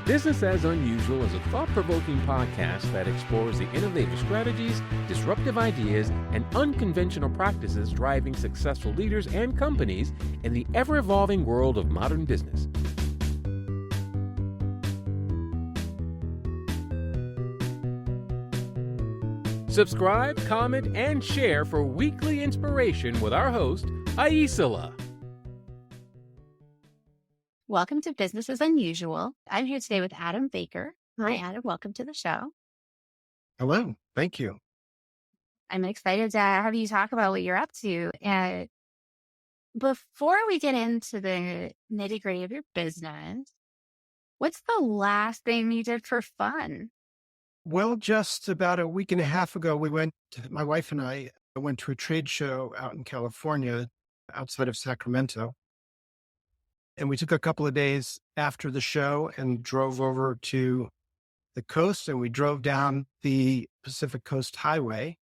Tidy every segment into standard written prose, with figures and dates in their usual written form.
Business as Unusual is a thought-provoking podcast that explores the innovative strategies, disruptive ideas, and unconventional practices driving successful leaders and companies in the ever-evolving world of modern business. Subscribe, comment, and share for weekly inspiration with our host, Aicila. Welcome to Business as Unusual. I'm here today with Adam Baker. Hi, Adam. Welcome to the show. Hello. Thank you. I'm excited to have you talk about what you're up to. And before we get into the nitty-gritty of your business, what's the last thing you did for fun? Well, just about a week and a half ago, my wife and I went to a trade show out in California outside of Sacramento. And we took a couple of days after the show and drove over to the coast, and we drove down the Pacific Coast Highway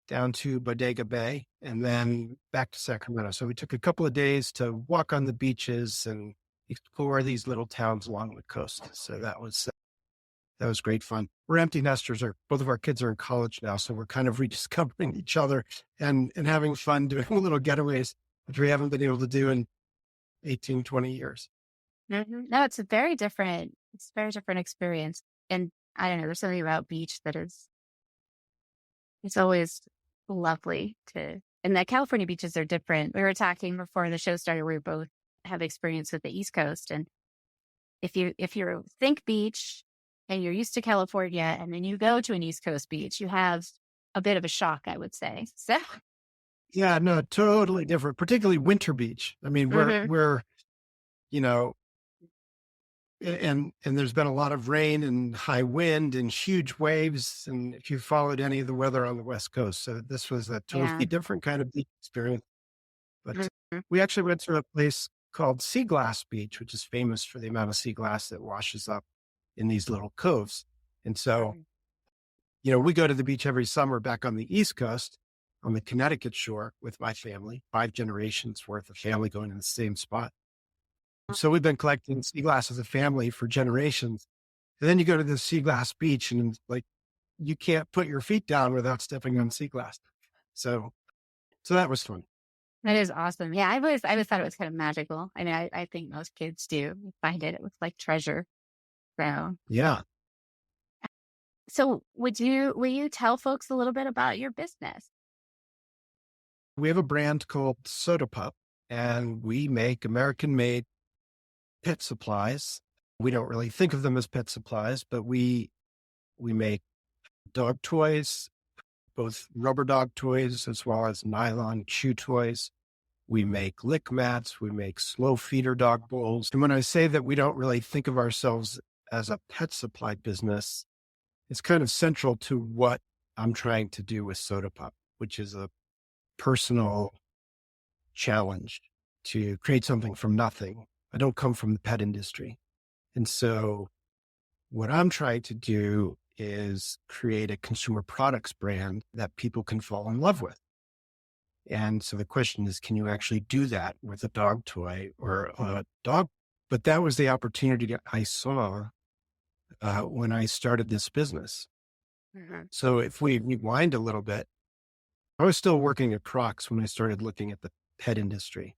down to Bodega Bay and then back to Sacramento. So we took a couple of days to walk on the beaches and explore these little towns along the coast. So that was great fun. We're empty nesters. Both of our kids are in college now, so we're kind of rediscovering each other and having fun doing little getaways, which we haven't been able to do in 18, 20 years. Mm-hmm. No, it's a very different experience. And I don't know, there's something about beach that it's always lovely and the California beaches are different. We were talking before the show started, we both have experience with the East Coast. And if you think beach and you're used to California and then you go to an East Coast beach, you have a bit of a shock, I would say. So yeah, no, totally different, particularly winter beach. I mean, we're, and there's been a lot of rain and high wind and huge waves. And if you followed any of the weather on the West Coast, so this was a totally different kind of beach experience. But we actually went to a place called Sea Glass Beach, which is famous for the amount of sea glass that washes up in these little coves. And so, we go to the beach every summer back on the East Coast, on the Connecticut shore with my family, 5 generations worth of family going in the same spot. So we've been collecting sea glass as a family for generations. And then you go to the Sea Glass Beach and you can't put your feet down without stepping on sea glass. So that was fun. That is awesome. Yeah, I always thought it was kind of magical. I mean, I think most kids do find it. It was like treasure. So yeah. So will you tell folks a little bit about your business? We have a brand called Soda Pup, and we make American-made pet supplies. We don't really think of them as pet supplies, but we make dog toys, both rubber dog toys as well as nylon chew toys. We make lick mats. We make slow feeder dog bowls. And when I say that we don't really think of ourselves as a pet supply business, it's kind of central to what I'm trying to do with Soda Pup, which is a personal challenge to create something from nothing. I don't come from the pet industry. And so what I'm trying to do is create a consumer products brand that people can fall in love with. And so the question is, can you actually do that with a dog toy or a dog? But that was the opportunity that I saw when I started this business. So if we rewind a little bit, I was still working at Crocs when I started looking at the pet industry,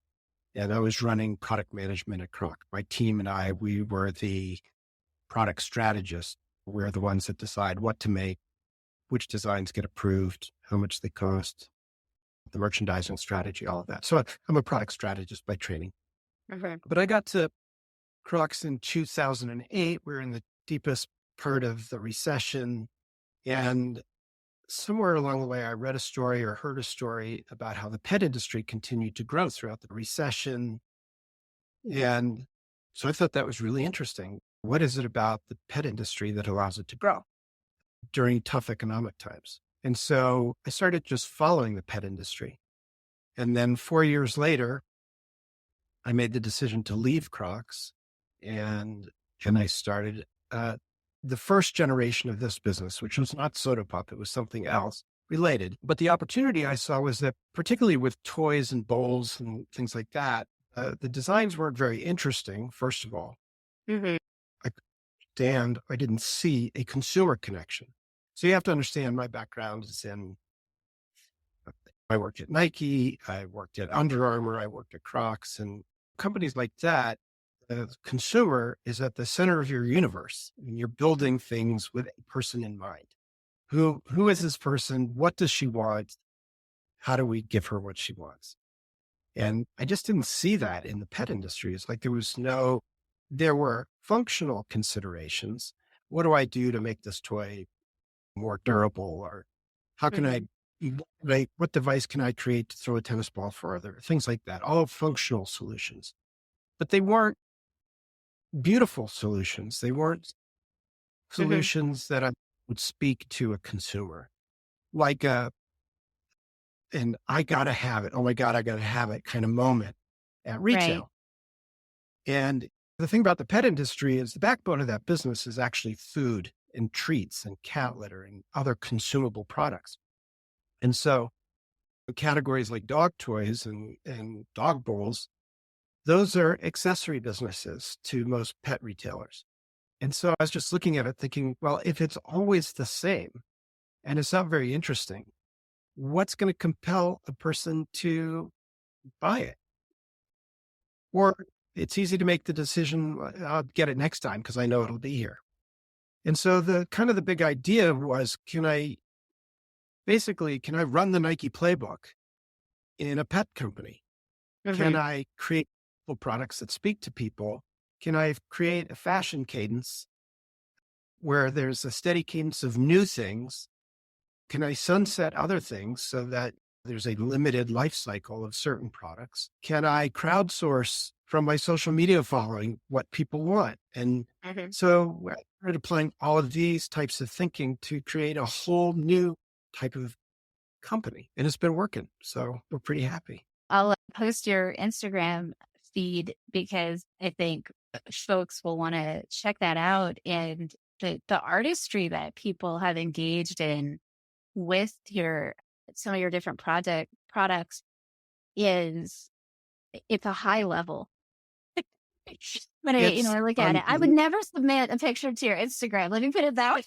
and I was running product management at Crocs. My team and I, we were the product strategists. We're the ones that decide what to make, which designs get approved, how much they cost, the merchandising strategy, all of that. So I'm a product strategist by training. But I got to Crocs in 2008. We're in the deepest part of the recession, and somewhere along the way, I read a story or heard a story about how the pet industry continued to grow throughout the recession. And so I thought that was really interesting. What is it about the pet industry that allows it to grow during tough economic times? And so I started just following the pet industry. And then 4 years later, I made the decision to leave Crocs and I started the first generation of this business, which was not Soda Pup. It was something else related. But the opportunity I saw was that particularly with toys and bowls and things like that, the designs weren't very interesting, first of all. understand, I didn't see a consumer connection. So you have to understand my background is I worked at Nike, I worked at Under Armour, I worked at Crocs, and companies like that. The consumer is at the center of your universe, and you're building things with a person in mind. Who is this person? What does she want? How do we give her what she wants? And I just didn't see that in the pet industry. It's like there were functional considerations. What do I do to make this toy more durable? Or how can what device can I create to throw a tennis ball further? Things like that, all functional solutions. But they weren't beautiful solutions. They weren't solutions that I would speak to a consumer like and I got to have it. Oh my God, I got to have it kind of moment at retail. Right. And the thing about the pet industry is the backbone of that business is actually food and treats and cat litter and other consumable products. And so categories like dog toys and dog bowls, those are accessory businesses to most pet retailers. And so I was just looking at it thinking, well, if it's always the same and it's not very interesting, what's going to compel a person to buy it? Or it's easy to make the decision, I'll get it next time because I know it'll be here. And so the big idea was, can I run the Nike playbook in a pet company? Can I create products that speak to people? Can I create a fashion cadence where there's a steady cadence of new things? Can I sunset other things so that there's a limited life cycle of certain products? Can I crowdsource from my social media following what people want? And so I started applying all of these types of thinking to create a whole new type of company. And it's been working. So we're pretty happy. I'll post your Instagram feed because I think folks will want to check that out. And the artistry that people have engaged in with some of your different products it's a high level. When I look at it, I would never submit a picture to your Instagram. Let me put it that way.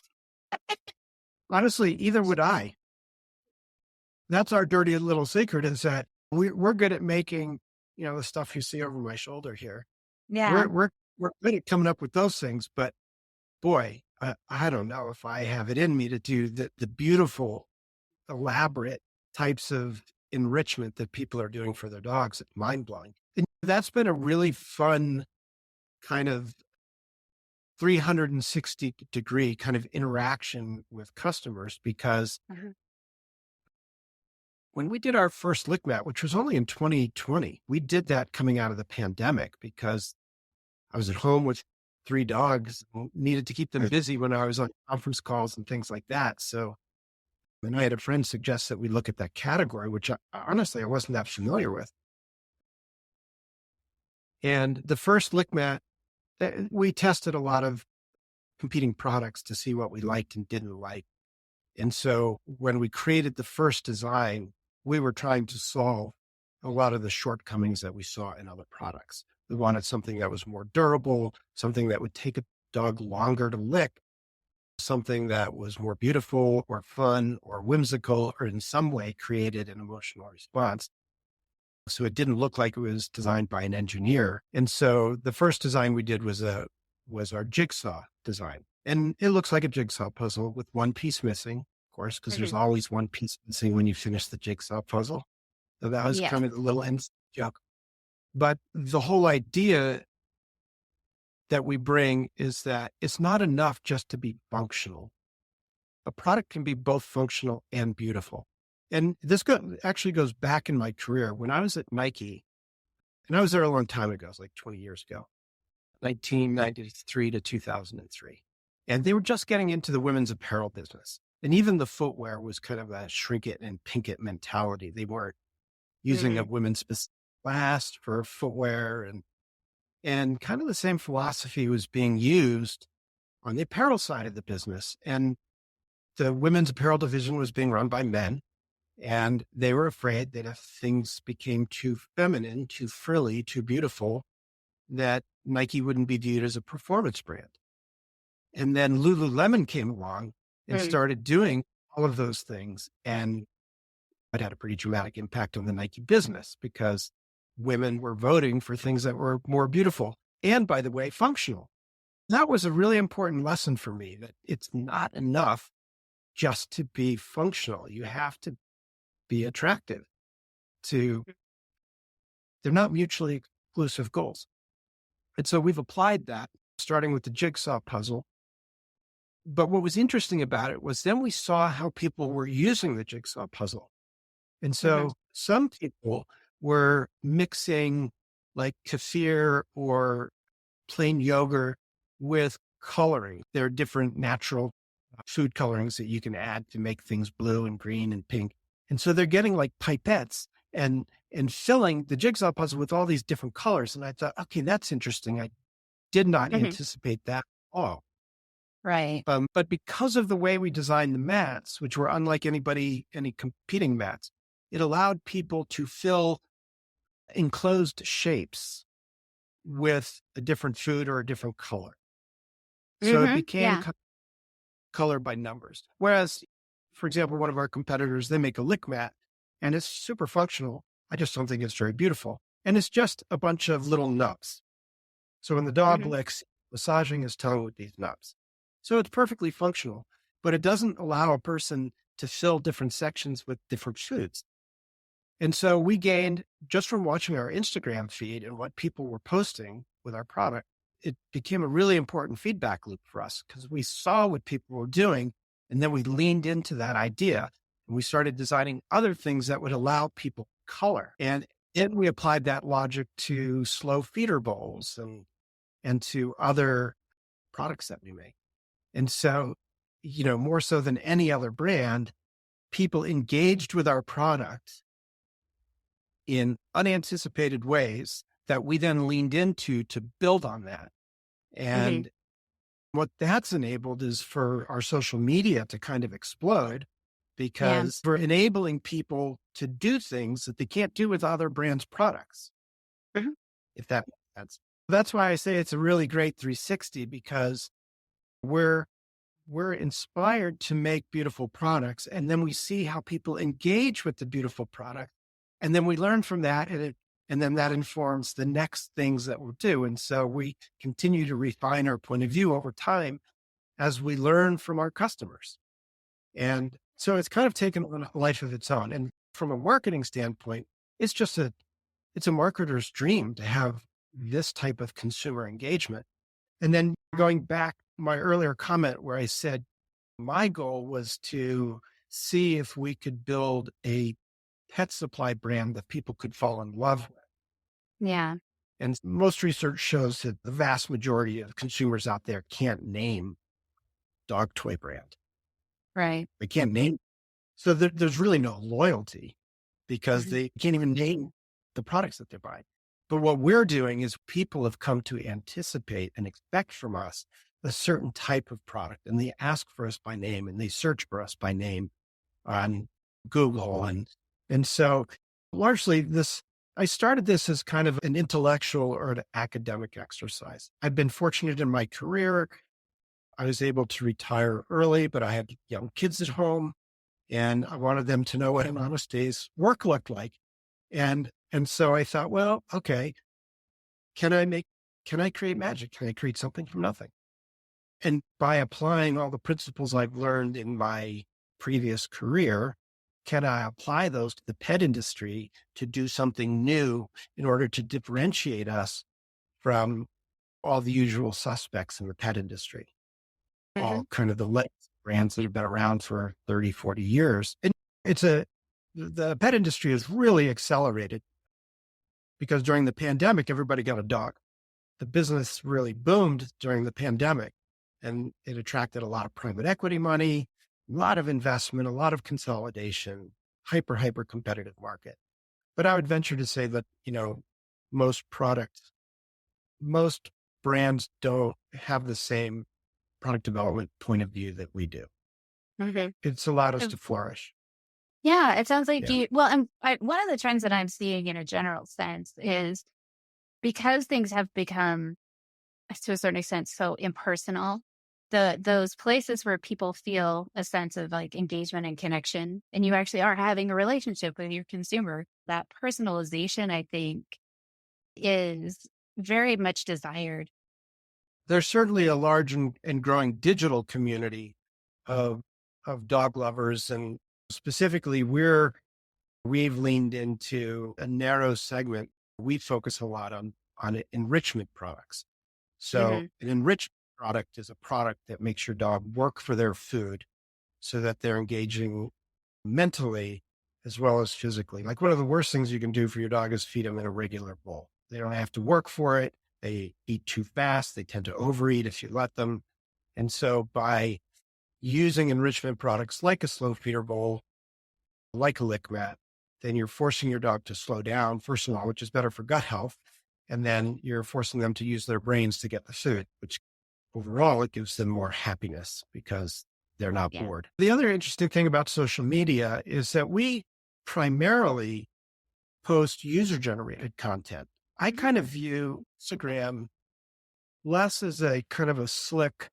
Honestly, either would I. That's our dirty little secret is that we're good at making, the stuff you see over my shoulder here. Yeah. We're good at coming up with those things, but boy, I don't know if I have it in me to do the beautiful, elaborate types of enrichment that people are doing for their dogs. It's mind blowing. And that's been a really fun kind of 360-degree kind of interaction with customers because when we did our first lick mat, which was only in 2020, we did that coming out of the pandemic because I was at home with 3 dogs, needed to keep them busy when I was on conference calls and things like that. So, and I had a friend suggest that we look at that category, which honestly, I wasn't that familiar with. And the first lick mat, we tested a lot of competing products to see what we liked and didn't like. And so when we created the first design, we were trying to solve a lot of the shortcomings that we saw in other products. We wanted something that was more durable, something that would take a dog longer to lick, something that was more beautiful or fun or whimsical or in some way created an emotional response. So it didn't look like it was designed by an engineer. And so the first design we did was our jigsaw design. And it looks like a jigsaw puzzle with one piece missing, of course, because there's always one piece missing when you finish the jigsaw puzzle. So that was kind of the little end joke. But the whole idea that we bring is that it's not enough just to be functional. A product can be both functional and beautiful. And this actually goes back in my career. When I was at Nike, and I was there a long time ago, it was like 20 years ago, 1993 to 2003. And they were just getting into the women's apparel business. And even the footwear was kind of a shrink it and pink it mentality. They weren't using a women's last for footwear and kind of the same philosophy was being used on the apparel side of the business. And the women's apparel division was being run by men. And they were afraid that if things became too feminine, too frilly, too beautiful, that Nike wouldn't be viewed as a performance brand. And then Lululemon came along and Mm. started doing all of those things. And it had a pretty dramatic impact on the Nike business because women were voting for things that were more beautiful and, by the way, functional. That was a really important lesson for me, that it's not enough just to be functional. You have to be attractive to, they're not mutually exclusive goals. And so we've applied that, starting with the jigsaw puzzle. But what was interesting about it was then we saw how people were using the jigsaw puzzle. And Mhm. so some people were mixing like kefir or plain yogurt with coloring. There are different natural food colorings that you can add to make things blue and green and pink. And so they're getting like pipettes and filling the jigsaw puzzle with all these different colors. And I thought, okay, that's interesting. I did not Mhm. anticipate that at all. Right. But because of the way we designed the mats, which were unlike any competing mats, it allowed people to fill enclosed shapes with a different food or a different color. So it became Yeah. color by numbers. Whereas, for example, one of our competitors, they make a lick mat and it's super functional. I just don't think it's very beautiful. And it's just a bunch of little nubs. So when the dog Mhm. licks, massaging his tongue with these nubs. So it's perfectly functional, but it doesn't allow a person to fill different sections with different foods. And so we gained, just from watching our Instagram feed and what people were posting with our product, it became a really important feedback loop for us because we saw what people were doing. And then we leaned into that idea and we started designing other things that would allow people color. And then we applied that logic to slow feeder bowls and to other products that we make. And so, more so than any other brand, people engaged with our product in unanticipated ways that we then leaned into to build on that. Mhm. And what that's enabled is for our social media to kind of explode Yeah. because we're enabling people to do things that they can't do with other brands' products, Mhm. if that makes sense. That's why I say it's a really great 360 because we're we're inspired to make beautiful products, and then we see how people engage with the beautiful product, and then we learn from that, and then that informs the next things that we'll do. And so we continue to refine our point of view over time as we learn from our customers. And so it's kind of taken on a life of its own. And from a marketing standpoint, it's a marketer's dream to have this type of consumer engagement. And then going back my earlier comment where I said my goal was to see if we could build a pet supply brand that people could fall in love with. Yeah. And most research shows that the vast majority of consumers out there can't name dog toy brand. Right. They can't name. So there's really no loyalty because Mhm. they can't even name the products that they're buying. But what we're doing is people have come to anticipate and expect from us a certain type of product, and they ask for us by name and they search for us by name on Google. And so largely I started this as kind of an intellectual or an academic exercise. I've been fortunate in my career. I was able to retire early, but I had young kids at home and I wanted them to know what an honest day's work looked like. And so I thought, well, okay, can I create magic? Can I create something from nothing? And by applying all the principles I've learned in my previous career, can I apply those to the pet industry to do something new in order to differentiate us from all the usual suspects in the pet industry? Mhm. All kind of the legacy brands that have been around for 30, 40 years. And it's the pet industry has really accelerated because during the pandemic, everybody got a dog. The business really boomed during the pandemic and it attracted a lot of private equity money, a lot of investment, a lot of consolidation, hyper competitive market. But I would venture to say that, most products, most brands don't have the same product development point of view that we do. Mhm. It's allowed us Um, to flourish. Yeah, it sounds like Yeah. one of the trends that I'm seeing in a general sense is because things have become, to a certain extent, so impersonal those places where people feel a sense of like engagement and connection, and you actually are having a relationship with your consumer, that personalization, I think, is very much desired. There's certainly a large and growing digital community of dog lovers, and specifically, we've leaned into a narrow segment. We focus a lot on enrichment products. So Hmm. an enriched product is a product that makes your dog work for their food so that they're engaging mentally as well as physically. Like one of the worst things you can do for your dog is feed them in a regular bowl. They don't have to work for it. They eat too fast. They tend to overeat if you let them. And so by using enrichment products like a slow feeder bowl, like a lick mat, then you're forcing your dog to slow down, first of all, which is better for gut health. And then you're forcing them to use their brains to get the food, which overall it gives them more happiness because they're not Yeah. bored. The other interesting thing about social media is that we primarily post user generated content. I kind of view Instagram less as a kind of a slick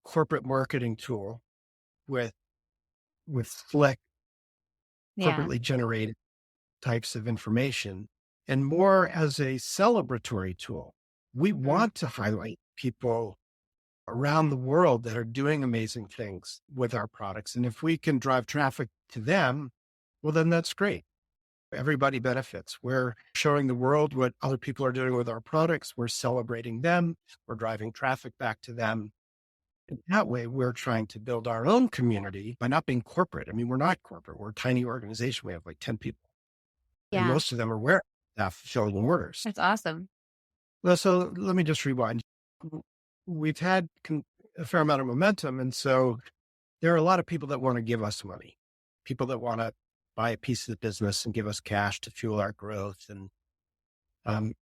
corporate marketing tool with slick Yeah. corporately generated types of information, and more as a celebratory tool. We Mm. want to highlight people around the world that are doing amazing things with our products. And if we can drive traffic to them, well, then that's great. Everybody benefits. We're showing the world what other people are doing with our products. We're celebrating them. We're driving traffic back to them. And that way, we're trying to build our own community by not being corporate. I mean, we're not corporate. We're a tiny organization. We have like 10 people, and Yeah. most of them are warehouse staff filling orders. That's awesome. Well, so let me just rewind. We've had a fair amount of momentum. And so there are a lot of people that want to give us money, people that want to buy a piece of the business and give us cash to fuel our growth. And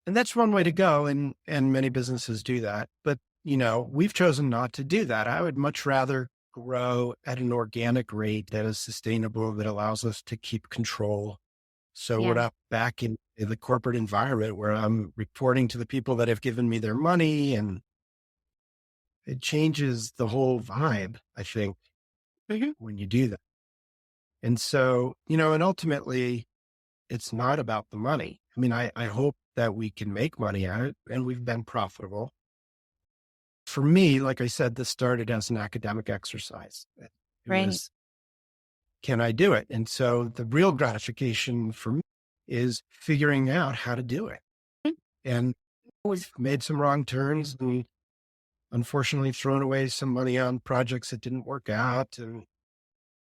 that's one way to go. And many businesses do that. But, we've chosen not to do that. I would much rather grow at an organic rate that is sustainable, that allows us to keep control. So we're Yeah. not back in the corporate environment where I'm reporting to the people that have given me their money, and it changes the whole vibe, I think, Hmm. when you do that. And so, and ultimately it's not about the money. I mean, I hope that we can make money at it, and we've been profitable. For me, like I said, this started as an academic exercise. It Right. was, can I do it? And so the real gratification for me is figuring out how to do it. Mm. And we've made some wrong turns and unfortunately thrown away some money on projects that didn't work out.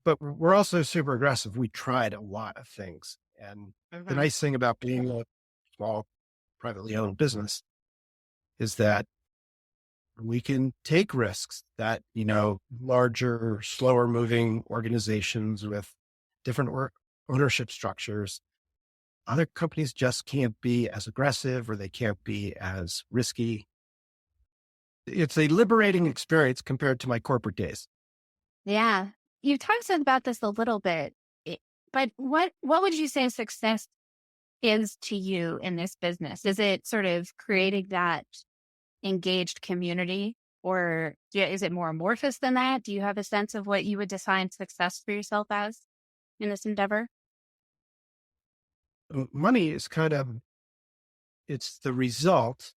But we're also super aggressive. We tried a lot of things. And the Hmm. nice thing about being a small privately owned business is that we can take risks that, larger, slower moving organizations with different ownership structures, other companies just can't be as aggressive, or they can't be as risky. It's a liberating experience compared to my corporate days. Yeah. You talked about this a little bit, but what would you say success is to you in this business? Is it sort of creating that engaged community, or is it more amorphous than that? Do you have a sense of what you would define success for yourself as in this endeavor? Money is it's the result,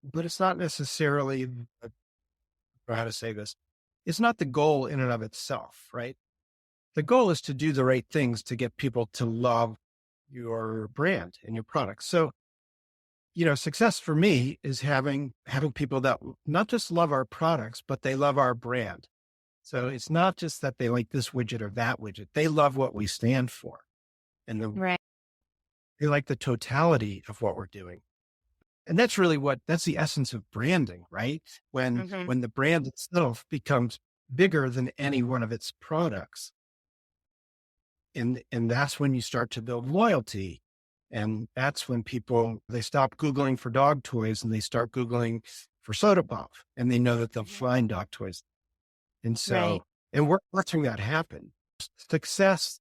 but it's not necessarily, or how to say this, it's not the goal in and of itself, right? The goal is to do the right things to get people to love your brand and your products. So, success for me is having people that not just love our products, but they love our brand. So it's not just that they like this widget or that widget. They love what we stand for, and Right. they like the totality of what we're doing. And that's really that's the essence of branding, right? When Hmm. the brand itself becomes bigger than any one of its products. And that's when you start to build loyalty. And that's when they stop Googling for dog toys and they start Googling for soda pop, and they know that they'll find dog toys. And Right. so, and we're watching that happen. Success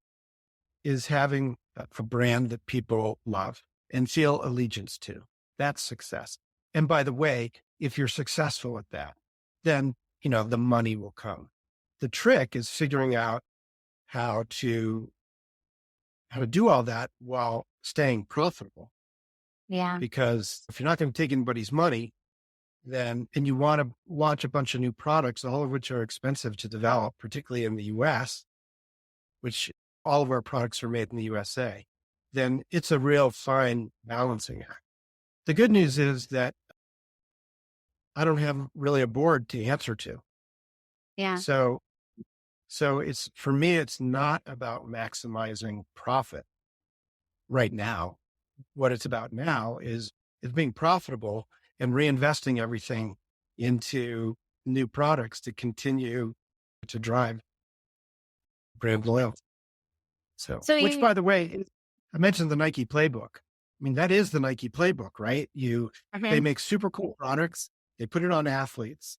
is having a brand that people love and feel allegiance to. That's success. And by the way, if you're successful at that, then the money will come. The trick is figuring out how to do all that while staying profitable. Yeah. Because if you're not going to take anybody's money, and you want to launch a bunch of new products, all of which are expensive to develop, particularly in the US, which all of our products are made in the USA, then it's a real fine balancing act. The good news is that I don't have really a board to answer to. Yeah. So it's, for me, it's not about maximizing profit right now. What it's about now is being profitable and reinvesting everything into new products to continue to drive brand loyalty. So which, by the way, I mentioned the Nike playbook. I mean, that is the Nike playbook, right? They make super cool products, they put it on athletes,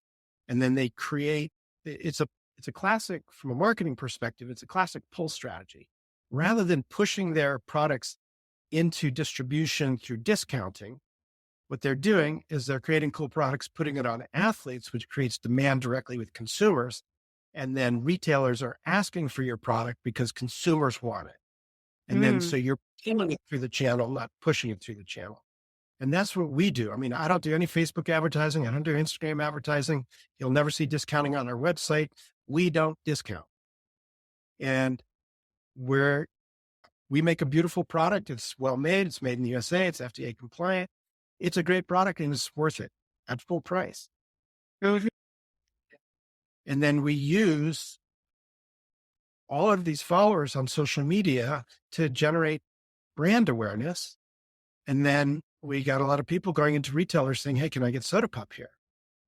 and then they create, it's a classic, from a marketing perspective, it's a classic pull strategy. Rather than pushing their products into distribution through discounting, what they're doing is they're creating cool products, putting it on athletes, which creates demand directly with consumers. And then retailers are asking for your product because consumers want it. And then, so you're pulling it through the channel, not pushing it through the channel. And that's what we do. I mean, I don't do any Facebook advertising. I don't do Instagram advertising. You'll never see discounting on our website. We don't discount. And we make a beautiful product. It's well made. It's made in the USA. It's FDA compliant. It's a great product and it's worth it at full price. And then we use all of these followers on social media to generate brand awareness. And then we got a lot of people going into retailers saying, hey, can I get Soda Pop here?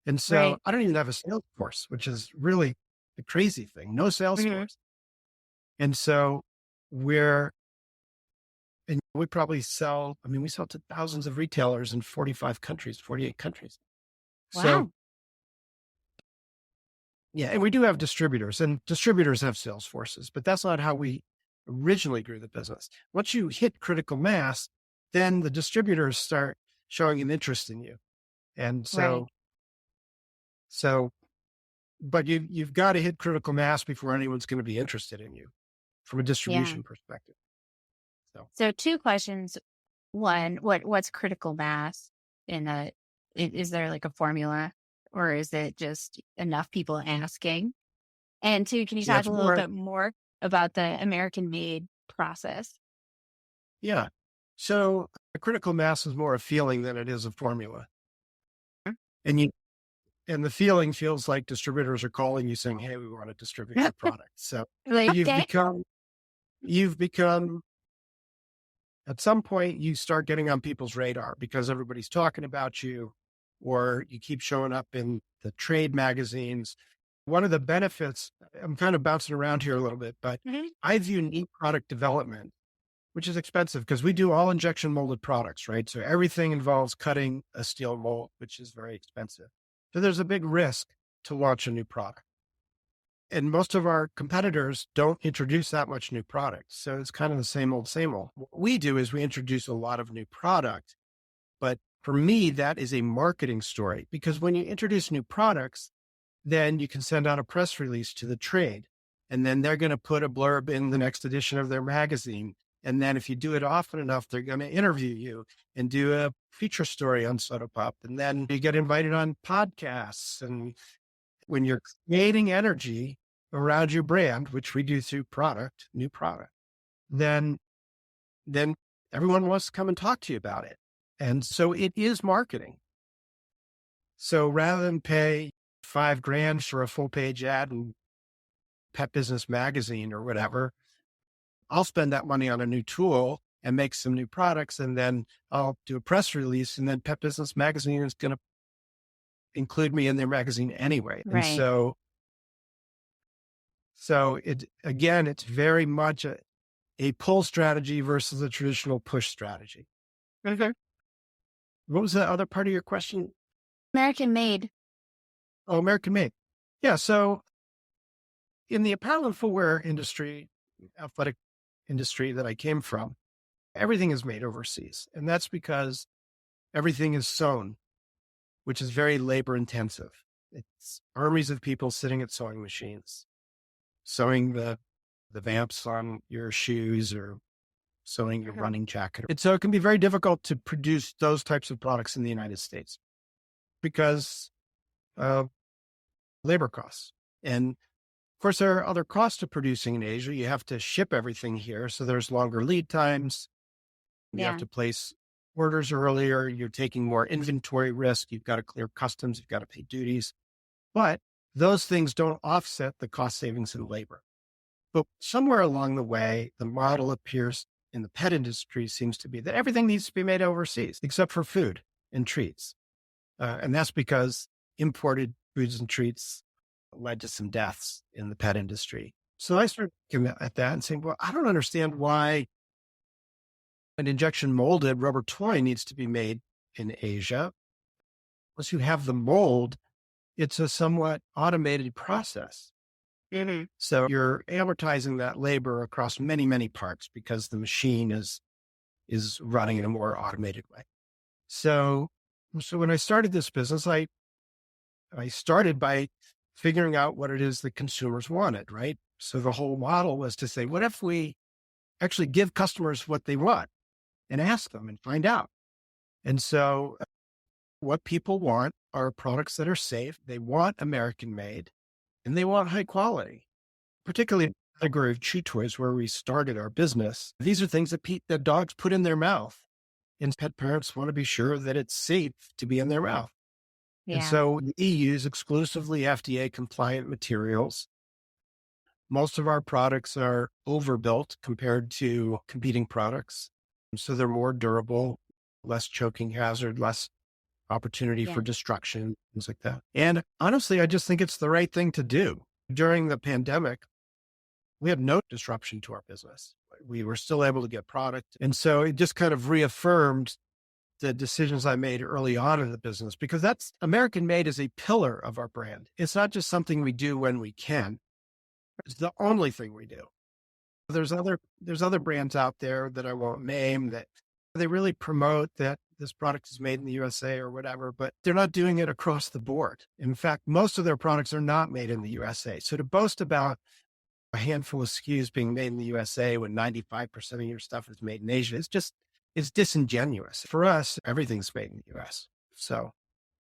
And so I don't even have a sales force, which is really the crazy thing. No sales force. And so we probably sell to thousands of retailers in 48 countries. Wow. So, yeah, and we do have distributors, and distributors have sales forces, but that's not how we originally grew the business. Once you hit critical mass, then the distributors start showing an interest in you. And but you've got to hit critical mass before anyone's going to be interested in you from a distribution perspective. So 2 questions. One, what's critical mass is there like a formula, or is it just enough people asking? And 2, can you talk a little bit more about the American made process? Yeah. So a critical mass is more a feeling than it is a formula. And the feeling feels like distributors are calling you saying, hey, we want to distribute your product. So you've become, at some point you start getting on people's radar because everybody's talking about you, or you keep showing up in the trade magazines. One of the benefits, I'm kind of bouncing around here a little bit, but I view new product development, which is expensive because we do all injection molded products, right? So everything involves cutting a steel mold, which is very expensive. So there's a big risk to launch a new product. And most of our competitors don't introduce that much new product. So it's kind of the same old, same old. What we do is we introduce a lot of new product. But for me, that is a marketing story, because when you introduce new products, then you can send out a press release to the trade, and then they're going to put a blurb in the next edition of their magazine. And then if you do it often enough, they're going to interview you and do a feature story on Soda Pop. And then you get invited on podcasts. And when you're creating energy around your brand, which we do through new product, then everyone wants to come and talk to you about it. And so it is marketing. So rather than pay $5,000 for a full page ad in Pet Business Magazine or whatever, I'll spend that money on a new tool and make some new products. And then I'll do a press release, and then Pet Business Magazine is going to include me in their magazine anyway. Right. And so it's very much a pull strategy versus a traditional push strategy. Okay. What was the other part of your question? American made. Oh, American made. Yeah. So in the apparel and footwear industry, athletic industry that I came from, everything is made overseas. And that's because everything is sewn, which is very labor intensive. It's armies of people sitting at sewing machines, sewing the vamps on your shoes or sewing your Mhm. running jacket. And so it can be very difficult to produce those types of products in the United States because of labor costs. And of course, there are other costs to producing in Asia. You have to ship everything here. So there's longer lead times. You have Yeah. to place orders earlier. You're taking more inventory risk. You've got to clear customs. You've got to pay duties. But those things don't offset the cost savings in labor. But somewhere along the way, the model appears in the pet industry seems to be that everything needs to be made overseas, except for food and treats. And that's because imported foods and treats led to some deaths in the pet industry. So I started looking at that and saying, well, I don't understand why an injection molded rubber toy needs to be made in Asia. Once you have the mold, it's a somewhat automated process. Hmm. So you're amortizing that labor across many, many parts because the machine is running in a more automated way. So when I started this business, I started by figuring out what it is that consumers wanted, right? So the whole model was to say, what if we actually give customers what they want and ask them and find out? And so what people want are products that are safe. They want American made and they want high quality, particularly in the category of chew toys where we started our business. These are things that dogs put in their mouth, and pet parents want to be sure that it's safe to be in their mouth. And Yeah. so we use exclusively FDA compliant materials. Most of our products are overbuilt compared to competing products. So they're more durable, less choking hazard, less opportunity for Yeah. destruction, things like that. And honestly, I just think it's the right thing to do. During the pandemic, we had no disruption to our business. We were still able to get product. And so it just kind of reaffirmed the decisions I made early on in the business, because that's American made is a pillar of our brand. It's not just something we do when we can. It's the only thing we do. There's other brands out there that I won't name that they really promote that this product is made in the USA or whatever, but they're not doing it across the board. In fact, most of their products are not made in the USA. So to boast about a handful of SKUs being made in the USA when 95% of your stuff is made in Asia, it's disingenuous. For us, everything's made in the US. So,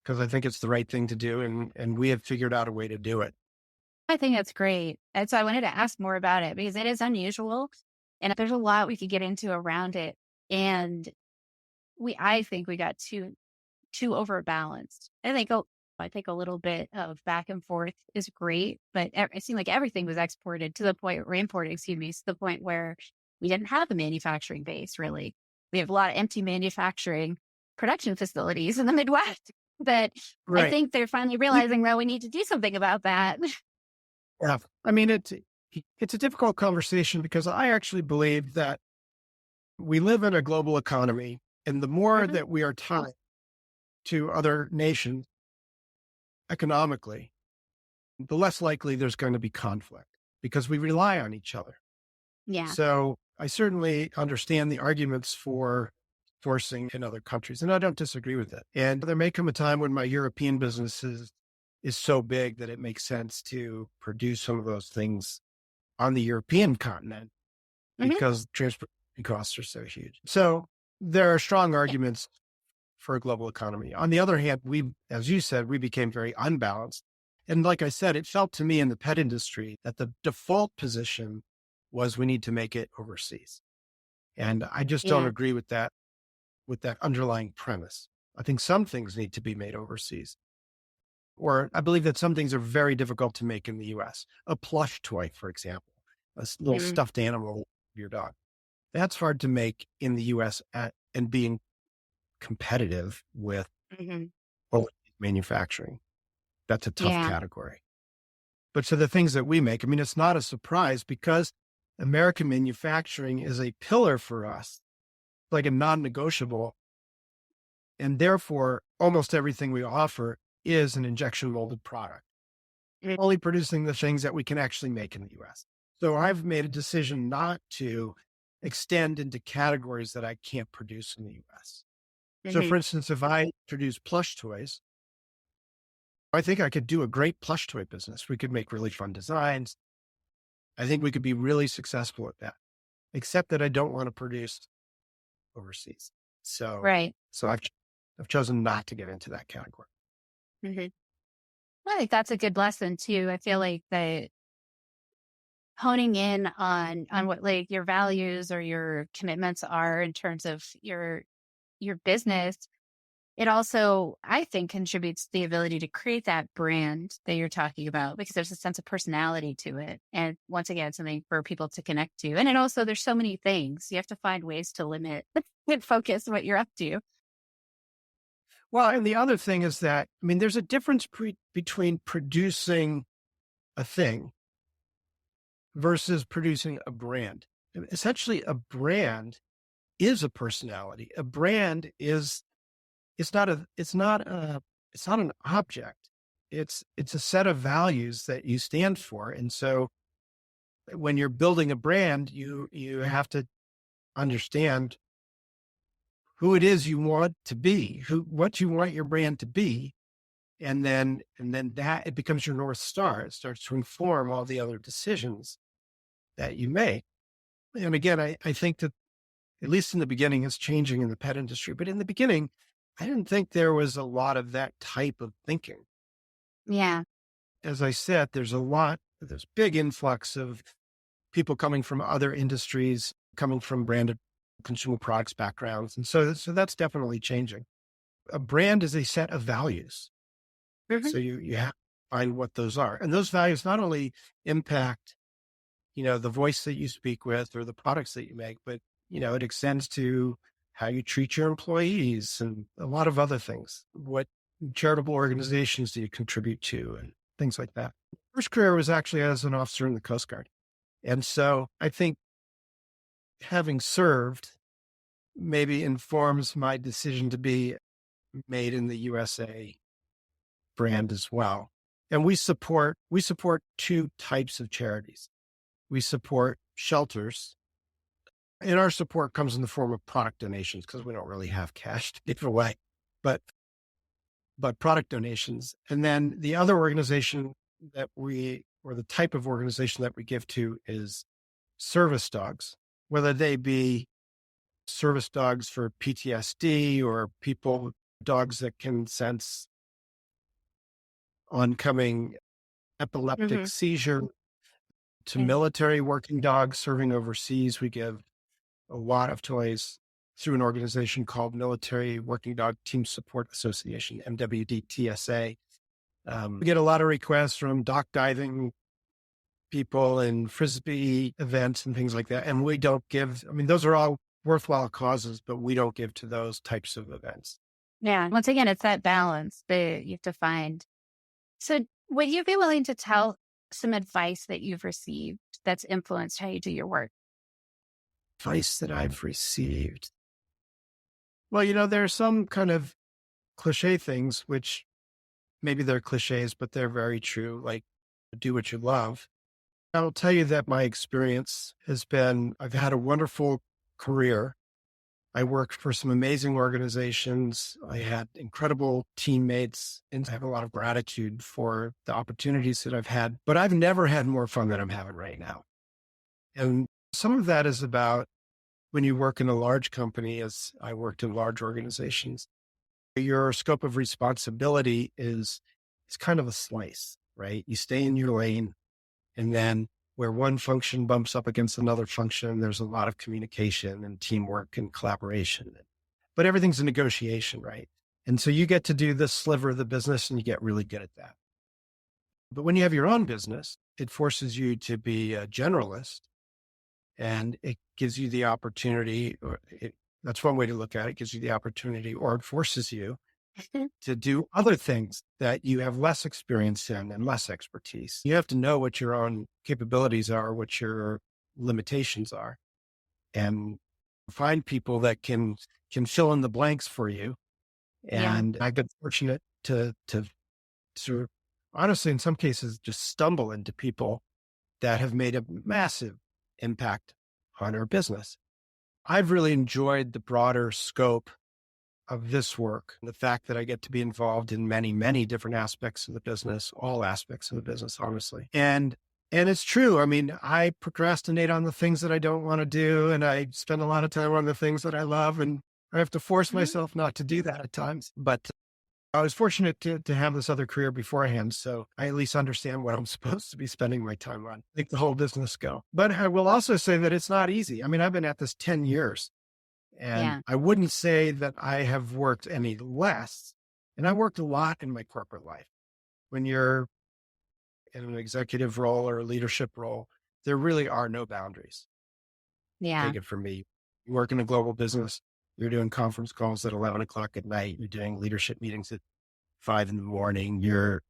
because I think it's the right thing to do, and we have figured out a way to do it. I think that's great. And so I wanted to ask more about it because it is unusual and there's a lot we could get into around it. And I think we got too overbalanced. I think a little bit of back and forth is great, but it seemed like everything was exported to the point, or imported, excuse me, to the point where we didn't have a manufacturing base really. We have a lot of empty manufacturing production facilities in the Midwest that I Right. think they're finally realizing that we need to do something about that. Yeah. I mean, it's a difficult conversation because I actually believe that we live in a global economy, and the more Mhm. that we are tied to other nations economically, the less likely there's going to be conflict because we rely on each other. Yeah. So I certainly understand the arguments for forcing in other countries, and I don't disagree with it. And there may come a time when my European business is so big that it makes sense to produce some of those things on the European continent Hmm. because transportation costs are so huge. So there are strong arguments for a global economy. On the other hand, as you said, we became very unbalanced. And like I said, it felt to me in the pet industry that the default position was we need to make it overseas. And I just don't Yeah. agree with that underlying premise. I think some things need to be made overseas. Or I believe that some things are very difficult to make in the US. A plush toy, for example, little Mhm. stuffed animal of your dog. That's hard to make in the US and being competitive with Mhm. overseas manufacturing. That's a tough Yeah. category. But so the things that we make, I mean, it's not a surprise because American manufacturing is a pillar for us, like a non-negotiable. And therefore, almost everything we offer is an injection molded product, Mm. only producing the things that we can actually make in the US. So I've made a decision not to extend into categories that I can't produce in the US. So Mhm. for instance, if I introduce plush toys, I think I could do a great plush toy business. We could make really fun designs. I think we could be really successful at that, except that I don't want to produce overseas. So, Right. so I've chosen not to get into that category. Hmm. I think that's a good lesson too. I feel like that honing in on what like your values or your commitments are in terms of your business, it also, I think, contributes to the ability to create that brand that you're talking about because there's a sense of personality to it. And once again, something for people to connect to. And it also, there's so many things. You have to find ways to limit and focus what you're up to. Well, and the other thing is that, I mean, there's a difference between producing a thing versus producing a brand. Essentially, a brand is a personality. A brand is, it's not an object. It's a set of values that you stand for. And so when you're building a brand, you have to understand who it is you want to be, what you want your brand to be. And then that it becomes your North Star. It starts to inform all the other decisions that you make. And again, I think that at least in the beginning, it's changing in the pet industry. But in the beginning, I didn't think there was a lot of that type of thinking. Yeah. As I said, there's big influx of people coming from other industries, coming from branded consumer products backgrounds. And so that's definitely changing. A brand is a set of values. Mhm. So you have to find what those are. And those values not only impact, the voice that you speak with or the products that you make, but, it extends to how you treat your employees and a lot of other things. What charitable organizations do you contribute to and things like that. First career was actually as an officer in the Coast Guard. And so I think having served maybe informs my decision to be made in the USA brand as well. And we support two types of charities. We support shelters, and our support comes in the form of product donations because we don't really have cash to give away, but product donations. And then the other organization or the type of organization that we give to is service dogs, whether they be service dogs for PTSD or dogs that can sense oncoming epileptic Hmm. seizure, to Yeah. military working dogs serving overseas. We give a lot of toys through an organization called Military Working Dog Team Support Association, MWDTSA. We get a lot of requests from dock diving people and Frisbee events and things like that. And we don't give, those are all worthwhile causes, but we don't give to those types of events. Yeah. Once again, it's that balance that you have to find. So would you be willing to tell some advice that you've received that's influenced how you do your work? Advice that I've received. Well, there are some kind of cliche things, which maybe they're cliches, but they're very true. Like do what you love. I'll tell you that my experience has been, I've had a wonderful career. I worked for some amazing organizations. I had incredible teammates, and I have a lot of gratitude for the opportunities that I've had, but I've never had more fun than I'm having right now. And some of that is about when you work in a large company, as I worked in large organizations, your scope of responsibility is kind of a slice, right? You stay in your lane, and then where one function bumps up against another function, there's a lot of communication and teamwork and collaboration, but everything's a negotiation, right? And so you get to do this sliver of the business and you get really good at that. But when you have your own business, it forces you to be a generalist, and it gives you the opportunity, that's one way to look at it, gives you the opportunity, or it forces you to do other things that you have less experience in and less expertise. You have to know what your own capabilities are, what your limitations are, and find people that can fill in the blanks for you. And I've been fortunate to sort of, honestly, in some cases, just stumble into people that have made a massive impact on our business. I've really enjoyed the broader scope of this work, the fact that I get to be involved in many, many different aspects of the business, all aspects of the business, honestly. And it's true. I mean, I procrastinate on the things that I don't want to do, and I spend a lot of time on the things that I love, and I have to force Mhm. myself not to do that at times. But I was fortunate to have this other career beforehand, so I at least understand what I'm supposed to be spending my time on, make the whole business go. But I will also say that it's not easy. I mean, I've been at this 10 years, and Yeah. I wouldn't say that I have worked any less. And I worked a lot in my corporate life. When you're in an executive role or a leadership role, there really are no boundaries. Yeah. Take it from me. You work in a global business, you're doing conference calls at 11 o'clock at night, you're doing leadership meetings at 5 in the morning, you're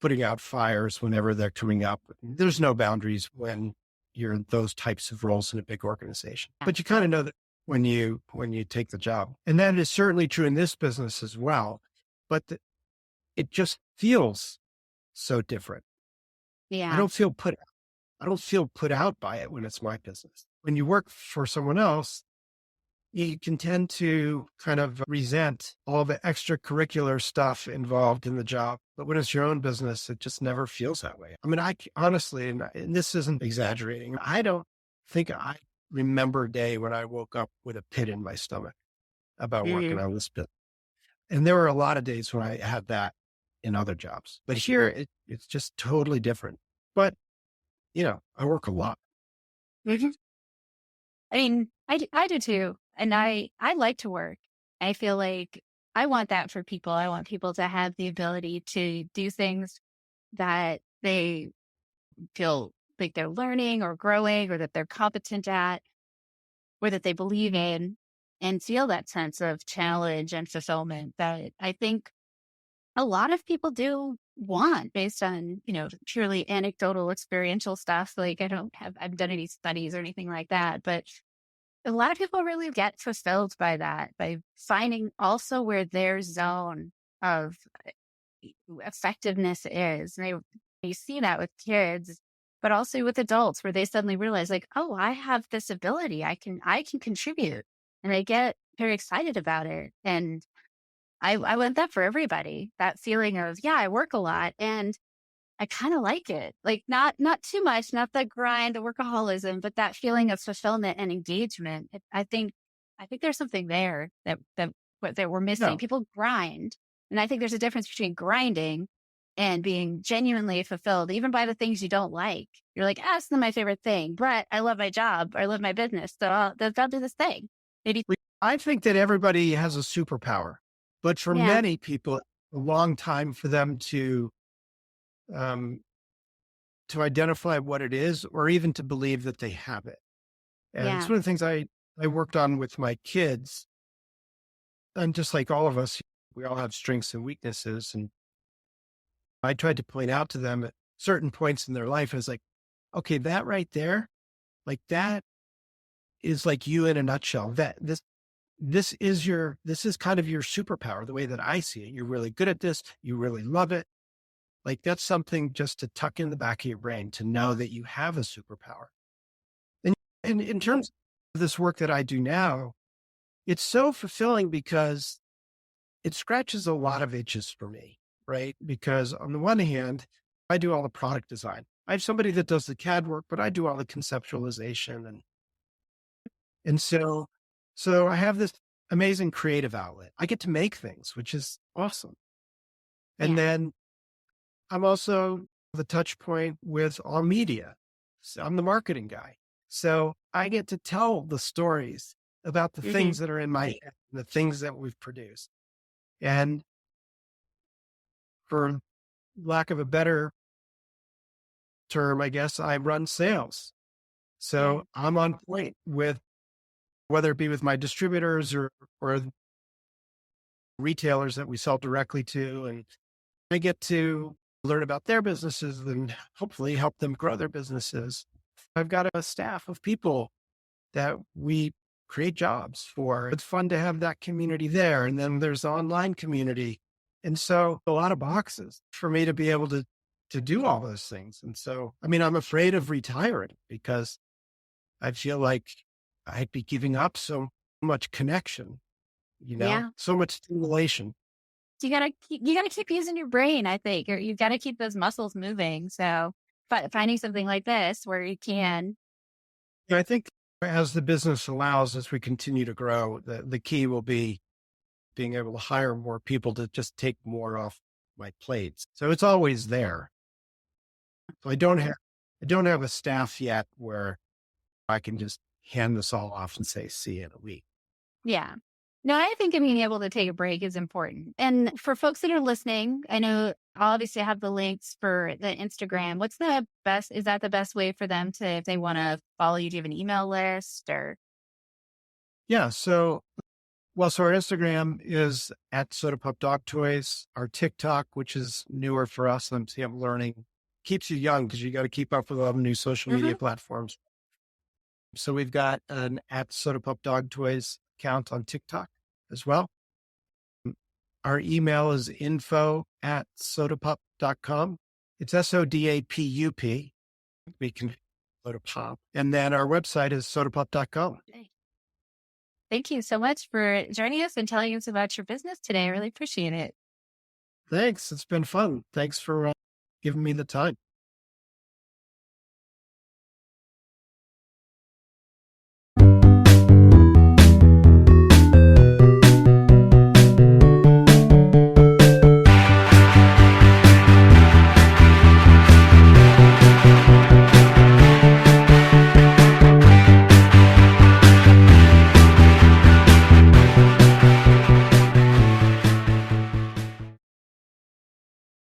putting out fires whenever they're coming up. There's no boundaries when you're in those types of roles in a big organization. Yeah. But you kind of know that when you take the job. And that is certainly true in this business as well. But it just feels so different. I Yeah. don't feel put out by it when it's my business. When you work for someone else, you can tend to kind of resent all the extracurricular stuff involved in the job. But when it's your own business, it just never feels that way. I mean, honestly, and this isn't exaggerating, I don't think I remember a day when I woke up with a pit in my stomach about working Mhm. on this bit. And there were a lot of days when I had that in other jobs. But here, it's just totally different. But, I work a lot. Mhm. I mean, I do too. And I like to work. I feel like I want that for people. I want people to have the ability to do things that they feel like they're learning or growing or that they're competent at or that they believe in and feel that sense of challenge and fulfillment that I think a lot of people do want based on, purely anecdotal experiential stuff. Like I've done any studies or anything like that, but a lot of people really get fulfilled by that, by finding also where their zone of effectiveness is. And you see that with kids, but also with adults where they suddenly realize like, oh, I have this ability. I can contribute. And they get very excited about it. And I want that for everybody. That feeling of, yeah, I work a lot and I kind of like it. Like not too much, not the grind, the workaholism, but that feeling of fulfillment and engagement. I think there's something there that we're missing. No, People grind, and I think there's a difference between grinding and being genuinely fulfilled, even by the things you don't like. You're like, ah, it's not my favorite thing, but I love my job, or I love my business, so I'll do this thing. Maybe, I think that everybody has a superpower, but for yeah, many people, a long time for them um, to identify what it is, or even to believe that they have it. And it's yeah, one of the things I worked on with my kids. And just like all of us, we all have strengths and weaknesses. And I tried to point out to them at certain points in their life, I was like, okay, that right there, like that is like you in a nutshell. This is kind of your superpower, the way that I see it. You're really good at this. You really love it. Like that's something just to tuck in the back of your brain to know that you have a superpower. And in terms of this work that I do now, it's so fulfilling because it scratches a lot of itches for me, right? Because on the one hand, I do all the product design. I have somebody that does the CAD work, but I do all the conceptualization and so I have this amazing creative outlet. I get to make things, which is awesome. And yeah, then I'm also the touch point with all media. So I'm the marketing guy. So I get to tell the stories about the hmm things that are in my head, the things that we've produced. And for lack of a better term, I guess I run sales. yeah, So I'm on point with whether it be with my distributors or retailers that we sell directly to. And I get to learn about their businesses and hopefully help them grow their businesses. I've got a staff of people that we create jobs for. It's fun to have that community there. And then there's the online community. And so a lot of boxes for me to be able to do all those things. And so, I mean, I'm afraid of retiring because I feel like I'd be giving up so much connection Yeah. so much stimulation. You gotta keep using your brain, I think, or you've got to keep those muscles moving. So finding something like this where you can, I think as the business allows, as we continue to grow, the key will be being able to hire more people to just take more off my plates. So it's always there. So I don't have a staff yet where I can just hand this all off and say, see you in a week. yeah. No, I think being able to take a break is important. And for folks that are listening, I know I'll obviously have the links for the Instagram. What's the best? Is that the best way for them to, if they want to follow you? Do you have an email list or? Yeah. So our Instagram is at Soda Pup Dog Toys. Our TikTok, which is newer for us, I'm learning, keeps you young because you got to keep up with all the new social media platforms. So we've got an at Soda Pup Dog Toys account on TikTok as well. Our email is info@sodapup.com. It's SODAPUP. We can go to pop. And then our website is sodapup.com. Thank you so much for joining us and telling us about your business today. I really appreciate it. Thanks. It's been fun. Thanks for giving me the time.